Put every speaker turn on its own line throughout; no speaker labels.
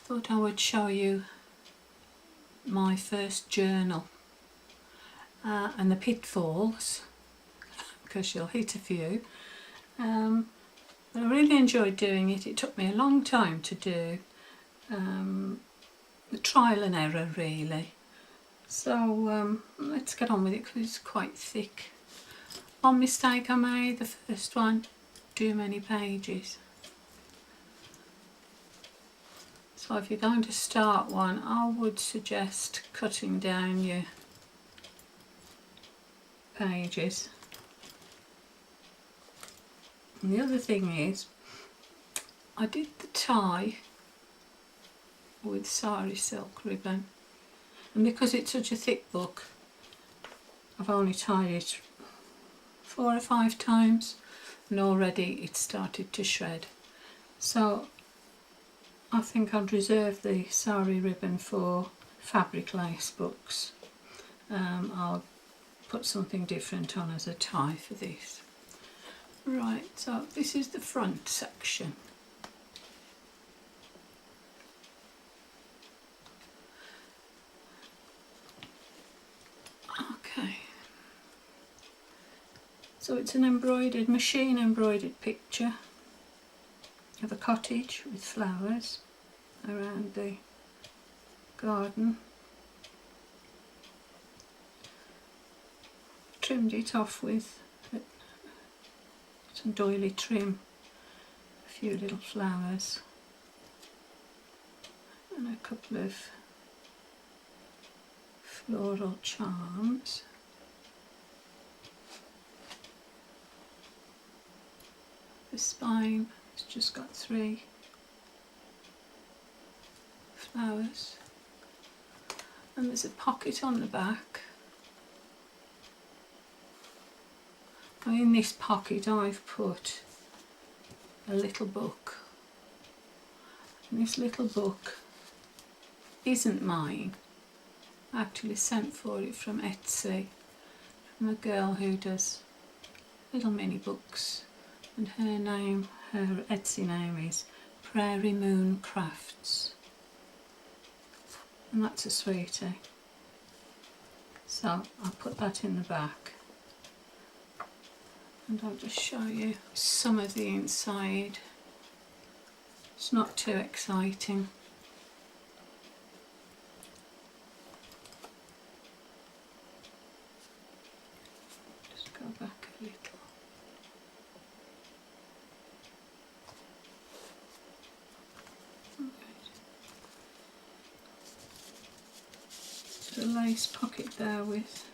thought I would show you my first journal and the pitfalls, because you'll hit a few. But I really enjoyed doing it. It took me a long time to do, the trial and error really. So let's get on with it because it's quite thick. One mistake I made, the first one, too many pages. So if you're going to start one, I would suggest cutting down your pages. And the other thing is, I did the tie with sari silk ribbon, and because it's such a thick book, I've only tied it 4 or 5 times and already it started to shred. So I think I'd reserve the sari ribbon for fabric lace books. I'll put something different on as a tie for this. Right, so this is the front section. Okay, so it's an embroidered, machine embroidered picture of a cottage with flowers around the garden. Trimmed it off with some doily trim, a few little flowers and a couple of floral charms. The spine has just got 3 flowers, and there's a pocket on the back. And in this pocket I've put a little book, and this little book isn't mine. I actually sent for it from Etsy, from a girl who does little mini books, and her Etsy name is Prairie Moon Crafts, and that's a sweetie. So I'll put that in the back, and I'll just show you some of the inside. It's not too exciting. Just go back a little. A lace pocket there with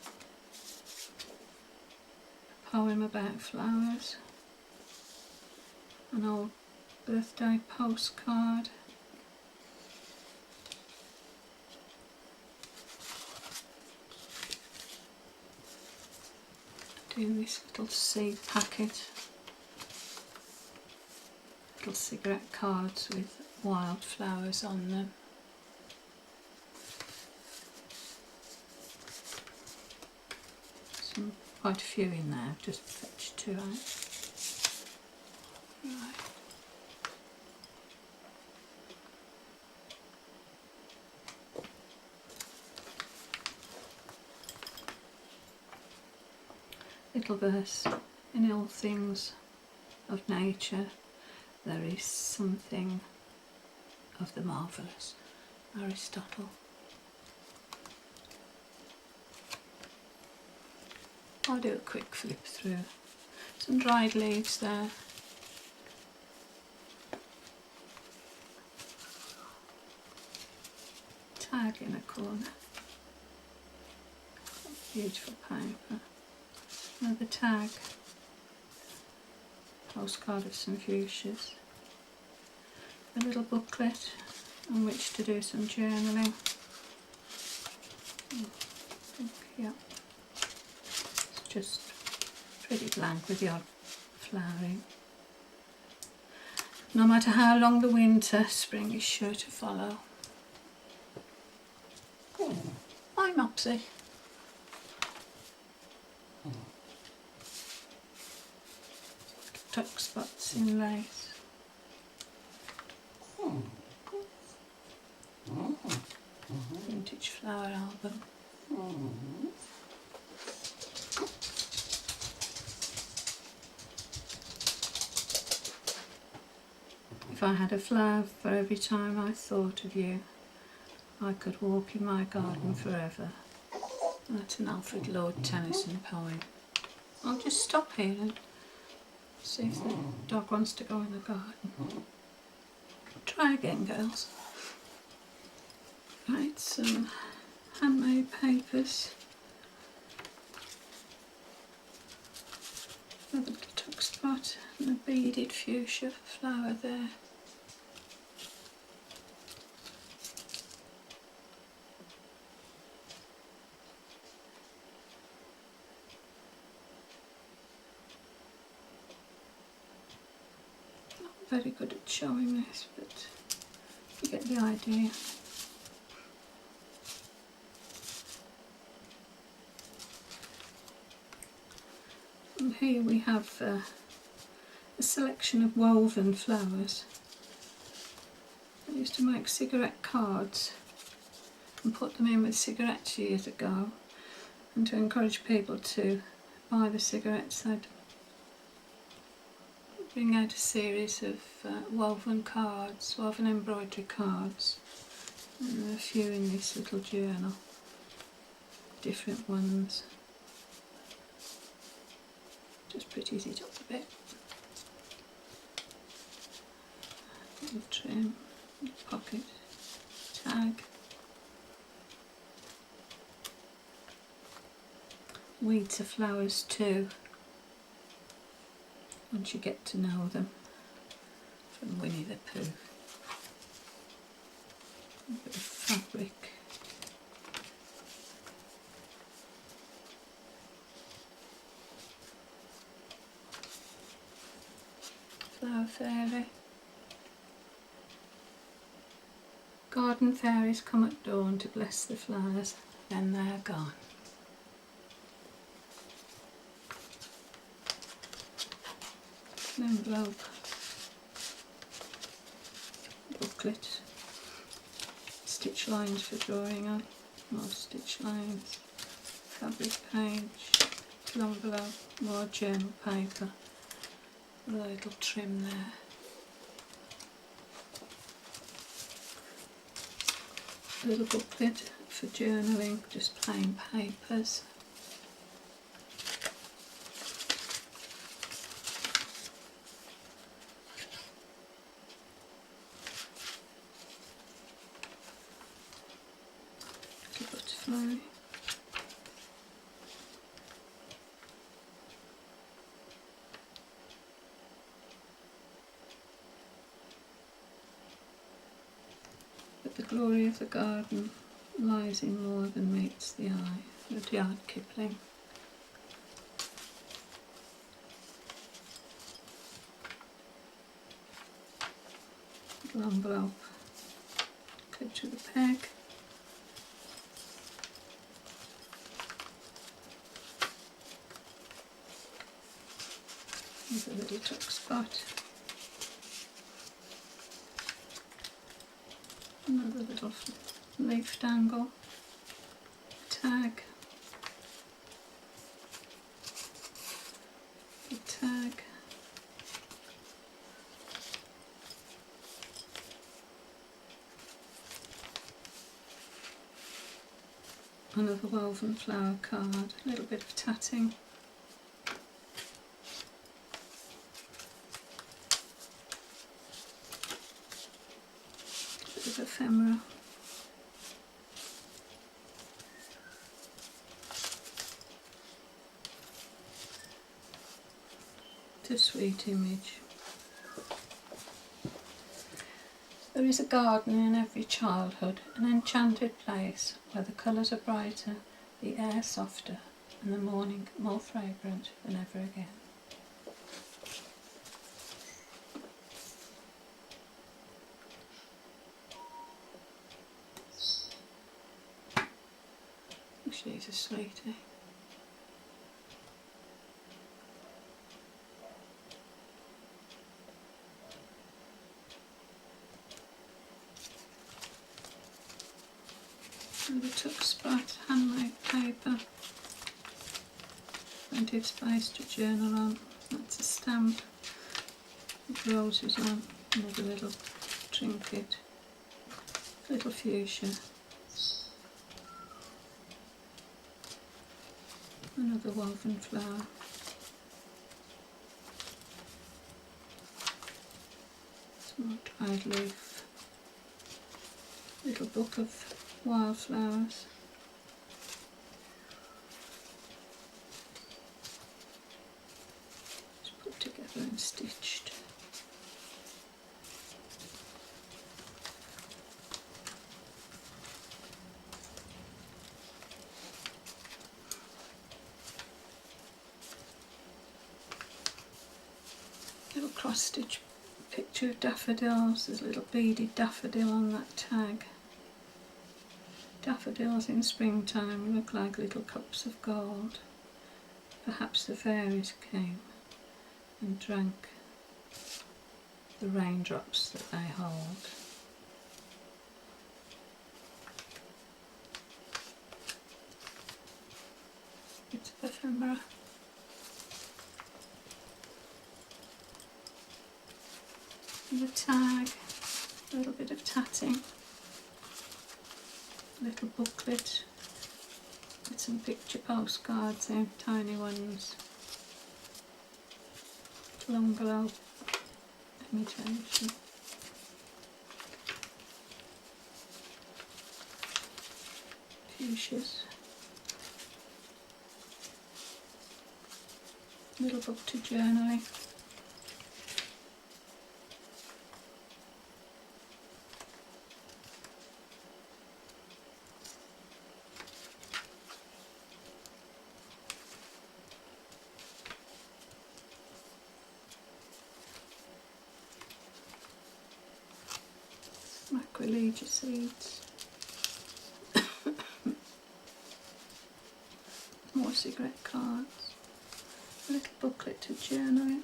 a poem about flowers, an old birthday postcard, doing this little seed packet, little cigarette cards with wildflowers on them. Quite a few in there, just fetched 2 out. Right. Little verse: in all things of nature there is something of the marvellous. Aristotle. I'll do a quick flip through. Some dried leaves there. Tag in a corner. Beautiful paper. Another tag. Postcard of some fuchsias. A little booklet on which to do some journaling. Yeah. Just pretty blank with the odd flowering. No matter how long the winter, spring is sure to follow. Hi Mopsy. Tuck spots in lace. vintage flower album. If I had a flower for every time I thought of you, I could walk in my garden forever. That's an Alfred Lord Tennyson poem. I'll just stop here and see if the dog wants to go in the garden. Try again, girls. Right, some handmade papers. Another little tuck spot and a beaded fuchsia flower there. Not very good at showing this, but you get the idea. And here we have a selection of woven flowers. I used to make cigarette cards and put them in with cigarettes years ago, and to encourage people to buy the cigarettes I'd bring out a series of woven cards, woven embroidery cards, and there are a few in this little journal, different ones. Just pretties it up a bit. Little trim, pocket, tag. Weeds are flowers too, once you get to know them, from Winnie the Pooh. A bit of fabric. Flower fairy. Garden fairies come at dawn to bless the flowers, then they are gone. An envelope, booklet, stitch lines for drawing on, more stitch lines, fabric page, little envelope, more journal paper, with a little trim there. A little booklet for journaling, just plain papers. Little butterfly. But the glory of the garden lies in more than meets the eye. Rudyard Kipling. Little envelope clipped with a peg. There's a little tuck spot. Another little leaf dangle, tag, a tag, another woven flower card, a little bit of tatting, a bit of ephemera. A sweet image. There is a garden in every childhood, an enchanted place where the colours are brighter, the air softer, and the morning more fragrant than ever again. She's a sweetie. And the tuck spot handmade paper. Plenty of space to journal on. That's a stamp with roses on. Another little trinket. Little fuchsia. Another woven flower. Small dried leaf. Little book of wildflowers. Just put together and stitched. Little cross stitch picture of daffodils. There's a little beaded daffodil on that tag. Daffodils in springtime look like little cups of gold. Perhaps the fairies came and drank the raindrops that they hold. It's ephemera. The tag, a little bit of tatting, a little booklet with some picture postcards in, tiny ones, little envelope imitation, fuchsias, little book to journaling. Macrolegia seeds. More cigarette cards. A little booklet to journaling.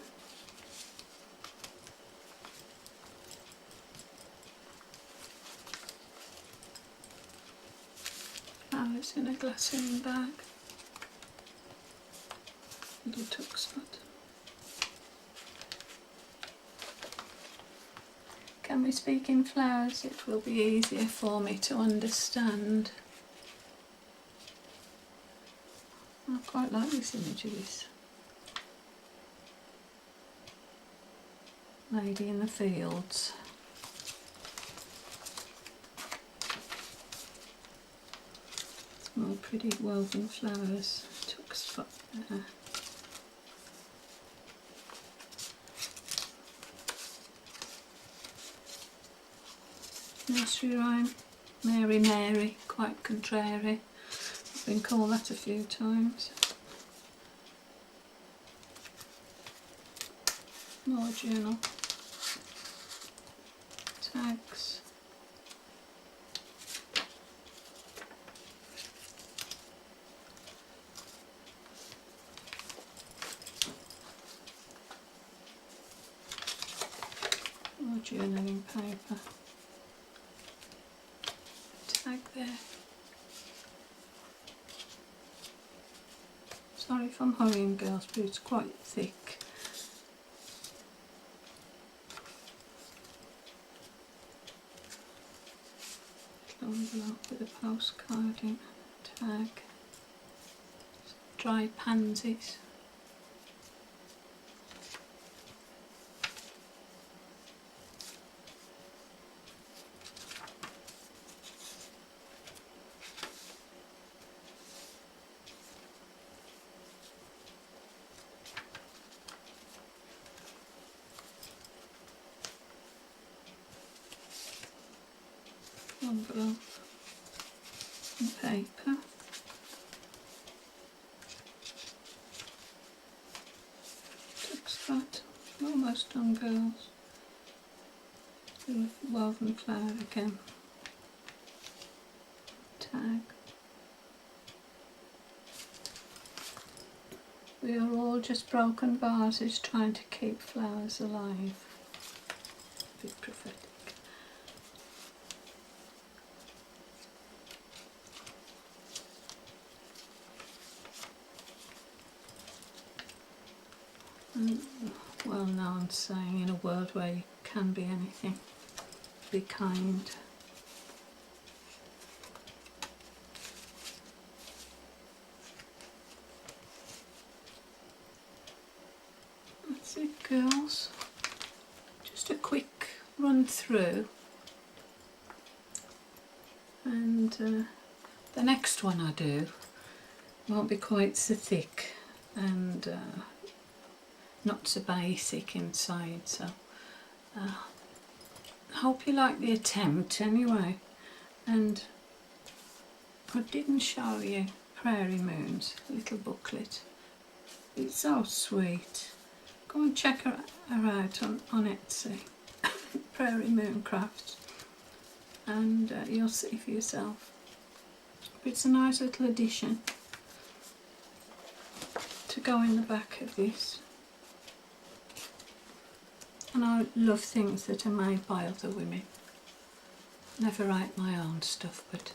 Flowers in a glassine bag. Little tuck spot. Can we speak in flowers? It will be easier for me to understand. I quite like this image of this lady in the fields. Small pretty woven flowers. Tuck spot there. Nursery rhyme, Mary Mary, quite contrary. I've been called that a few times. More journal. Tags. More journaling paper. Tag there. Sorry if I'm hurrying, girls, but it's quite thick. Envelope with a postcard in. Tag. Dried pansies. Envelope and paper. Tuck spot, almost on girls. Little woven flower again. Tag. We are all just broken vases trying to keep flowers alive. A bit prophetic. well known saying, in a world where you can be anything, be kind. That's it, girls. Just a quick run through, and the next one I do won't be quite so thick and not so basic inside, so I hope you like the attempt anyway. And I didn't show you Prairie Moon's little booklet. It's so sweet. Go and check her out on Etsy, Prairie Moon Crafts, and you'll see for yourself. But it's a nice little addition to go in the back of this. And I love things that are made by other women. Never write my own stuff, but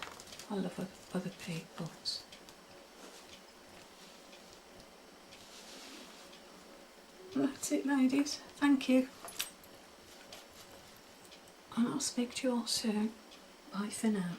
I love other people's. That's it, ladies. Thank you. And I'll speak to you all soon. Bye for now.